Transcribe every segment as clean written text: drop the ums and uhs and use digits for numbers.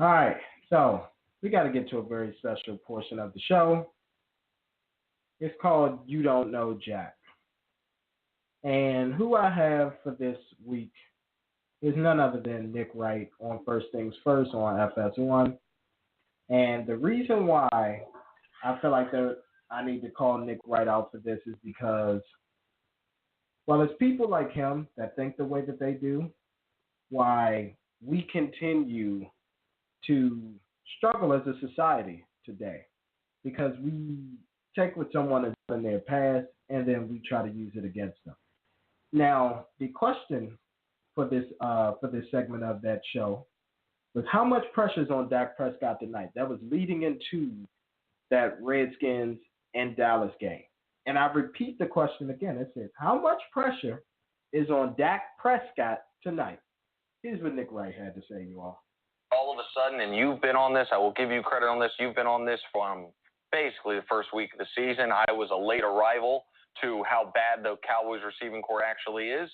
All right, so we got to get to a very special portion of the show. It's called You Don't Know Jack. And who I have for this week is none other than Nick Wright on First Things First on FS1. And the reason why I feel like that I need to call Nick Wright out for this is because, well, it's people like him that think the way that they do, why we continue to struggle as a society today. Because we take what someone has done in their past and then we try to use it against them. Now, the question for this segment of that show was how much pressure is on Dak Prescott tonight? That was leading into that Redskins and Dallas game. And I repeat the question again. It says, how much pressure is on Dak Prescott tonight? Here's what Nick Wright had to say, you all. All of a sudden, and you've been on this, I will give you credit on this, you've been on this from basically the first week of the season. I was a late arrival to how bad the Cowboys receiving corps actually is.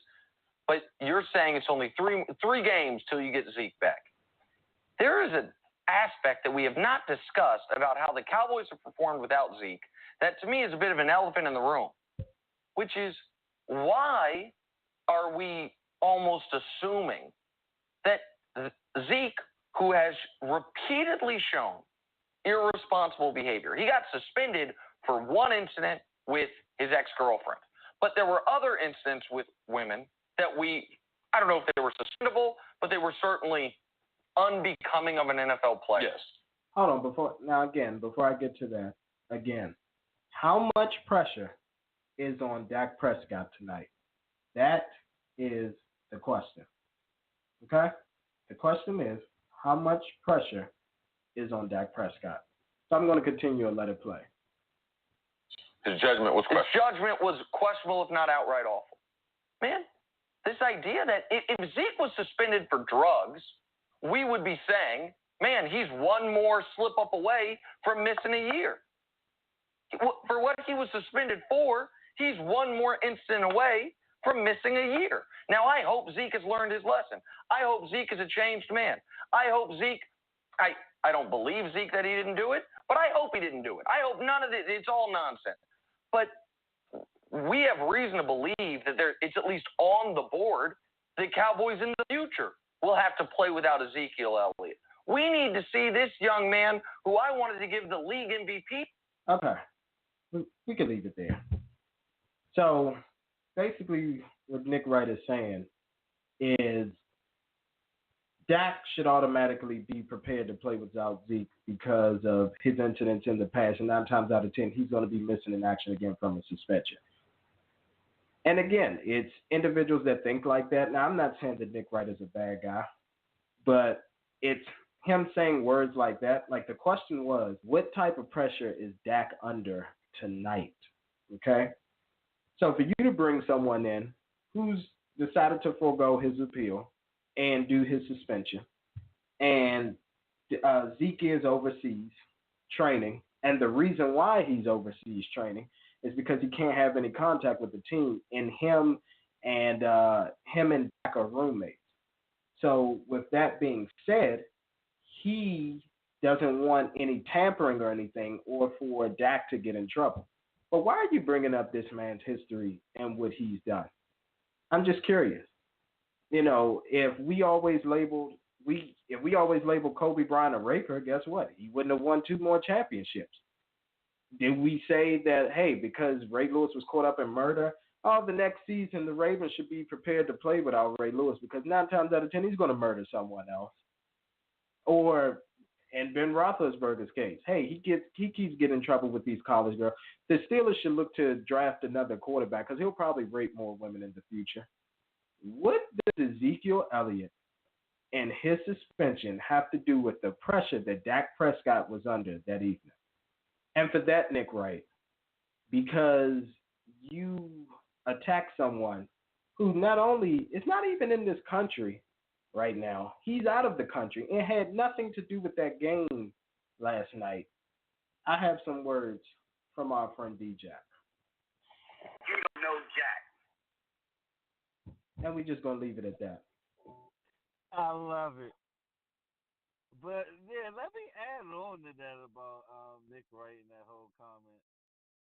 But you're saying it's only three games till you get Zeke back. There is an aspect that we have not discussed about how the Cowboys have performed without Zeke that to me is a bit of an elephant in the room, which is why are we almost assuming that Zeke, who has repeatedly shown irresponsible behavior, he got suspended for one incident with his ex-girlfriend, but there were other incidents with women that I don't know if they were suspendable, but they were certainly unbecoming of an NFL player. Yes. Hold on, before I get to that, again, how much pressure is on Dak Prescott tonight? That is the question. Okay? The question is, how much pressure is on Dak Prescott? So I'm going to continue and let it play. His judgment was questionable. His judgment was questionable, if not outright awful. Man, this idea that if Zeke was suspended for drugs, we would be saying, man, he's one more slip up away from missing a year. For what he was suspended for, he's one more incident away from missing a year. Now, I hope Zeke has learned his lesson. I hope Zeke is a changed man. I hope Zeke, I don't believe Zeke that he didn't do it, but I hope he didn't do it. I hope none of it, it's all nonsense. But we have reason to believe that it's at least on the board that Cowboys in the future will have to play without Ezekiel Elliott. We need to see this young man who I wanted to give the league MVP. Okay. We can leave it there. So basically what Nick Wright is saying is Dak should automatically be prepared to play without Zeke because of his incidents in the past. And 9 times out of 10, he's going to be missing in action again from a suspension. And again, it's individuals that think like that. Now, I'm not saying that Nick Wright is a bad guy, but it's him saying words like that. Like the question was, what type of pressure is Dak under tonight? Okay? So for you to bring someone in who's decided to forego his appeal and do his suspension, and Zeke is overseas training, and the reason why he's overseas training is because he can't have any contact with the team, and him and Dak are roommates. So with that being said, he doesn't want any tampering or anything or for Dak to get in trouble. But why are you bringing up this man's history and what he's done? I'm just curious. You know, if we always labeled Kobe Bryant a raper, guess what? He wouldn't have won 2 more championships. Did we say that, hey, because Ray Lewis was caught up in murder, the next season the Ravens should be prepared to play without Ray Lewis because 9 times out of 10 he's going to murder someone else? Or in Ben Roethlisberger's case, hey, he keeps getting in trouble with these college girls. The Steelers should look to draft another quarterback because he'll probably rape more women in the future. What does Ezekiel Elliott and his suspension have to do with the pressure that Dak Prescott was under that evening? And for that, Nick Wright, because you attack someone who not only is not even in this country right now, he's out of the country and had nothing to do with that game last night. I have some words from our friend D-Jack. You don't know Jack. And we're just going to leave it at that. I love it. But yeah, let me add on to that about Nick Wright and that whole comment.